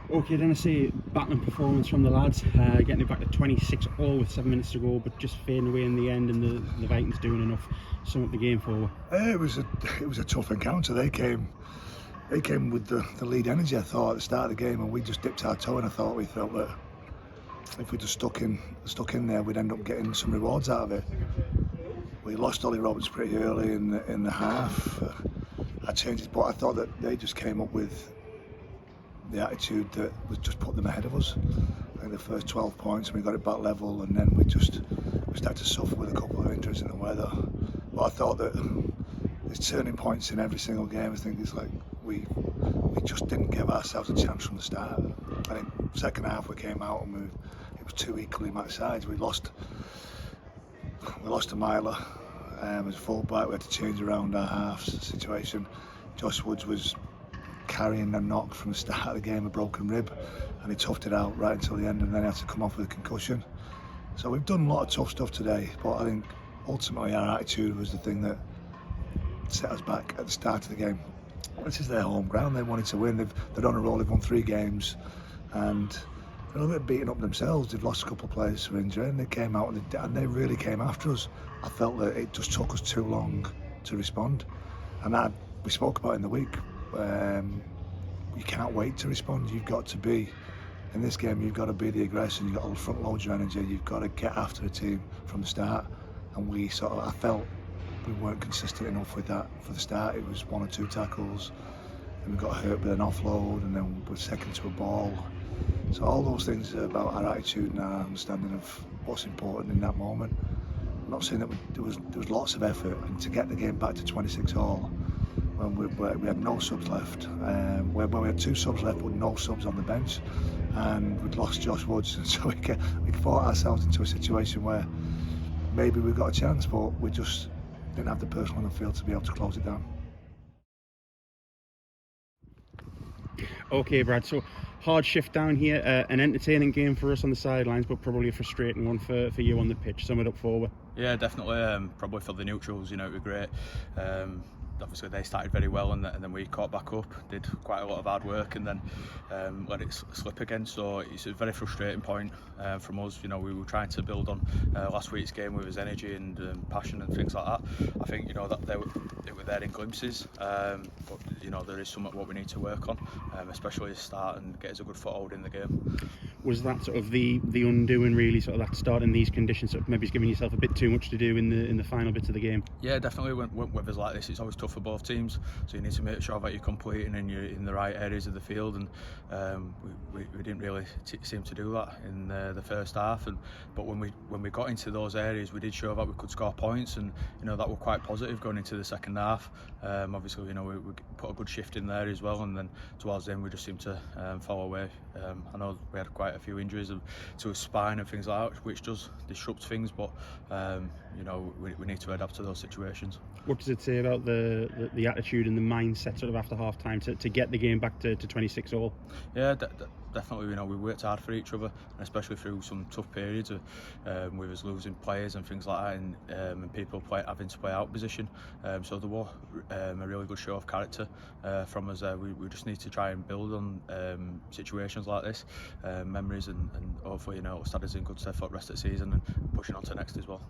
Okay, then I say battling performance from the lads, getting it back to 26-all with 7 minutes to go, but just fading away in the end, and the Vikings doing enough to sum up the game forward. It was a tough encounter. They came with the lead energy, I thought, at the start of the game, and we just dipped our toe, and we felt that if we just stuck in there, we'd end up getting some rewards out of it. We lost Ollie Roberts pretty early in the half. I changed it, but I thought that they just came up with the attitude that was just put them ahead of us. I think the first 12 points, and we got it back level, and then we started to suffer with a couple of injuries in the weather. But I thought that there's turning points in every single game. I think it's like we just didn't give ourselves a chance from the start. I think second half we came out and it was two equally matched sides. We lost to Myler as a fullback. We had to change around our halves situation. Josh Woods was carrying a knock from the start of the game, a broken rib, and he toughed it out right until the end, and then he had to come off with a concussion. So we've done a lot of tough stuff today, but I think ultimately our attitude was the thing that set us back at the start of the game. This is their home ground. They wanted to win. They're on a roll. They've won 3 games, and they're a little bit beaten up themselves. They've lost a couple of players for injury, and they came out and they really came after us. I felt that it just took us too long to respond, and we spoke about it in the week. You can't wait to respond. You've got to be in this game. You've got to be the aggressor. You've got to front load your energy. You've got to get after the team from the start. And I felt we weren't consistent enough with that for the start. It was 1 or 2 tackles, and we got hurt with an offload, and then we're second to a ball. So all those things are about our attitude and our understanding of what's important in that moment. I'm not saying that there was lots of effort, and to get the game back to 26-all. When we had no subs left, when we had 2 subs left with no subs on the bench, and we'd lost Josh Woods, and so we fought ourselves into a situation where maybe we got a chance, but we just didn't have the person on the field to be able to close it down. Okay, Brad, so hard shift down here, an entertaining game for us on the sidelines, but probably a frustrating one for you on the pitch. Sum it up forward. Yeah, definitely. Probably for the neutrals, it was great. Obviously they started very well, and then we caught back up, did quite a lot of hard work, and then let it slip again. So it's a very frustrating point from us. We were trying to build on last week's game with his energy and passion and things like that. I think that they were there in glimpses, but there is something what we need to work on, especially to start and get us a good foothold in the game. Was that sort of the undoing, really, sort of that start in these conditions, sort of maybe giving yourself a bit too much to do in the final bits of the game? Yeah, definitely. When weather's like this, it's always tough for both teams, so you need to make sure that you're completing and you're in the right areas of the field, and we didn't really seem to do that in the first half, but when we got into those areas, we did show that we could score points, and that were quite positive going into the second half. Obviously, we put a good shift in there as well, and then towards the end we just seemed to fall away. I know we had quite a few injuries to his spine and things like that, which does disrupt things, but we need to adapt to those situations. What does it say about the attitude and the mindset sort of after half time to get the game back to 26-all? Yeah, definitely. We worked hard for each other, and especially through some tough periods with us losing players and things like that, and people having to play out position. So there was a really good show of character from us. We just need to try and build on situations like this, memories, and hopefully it'll stand us in good stead for the rest of the season and pushing on to next as well.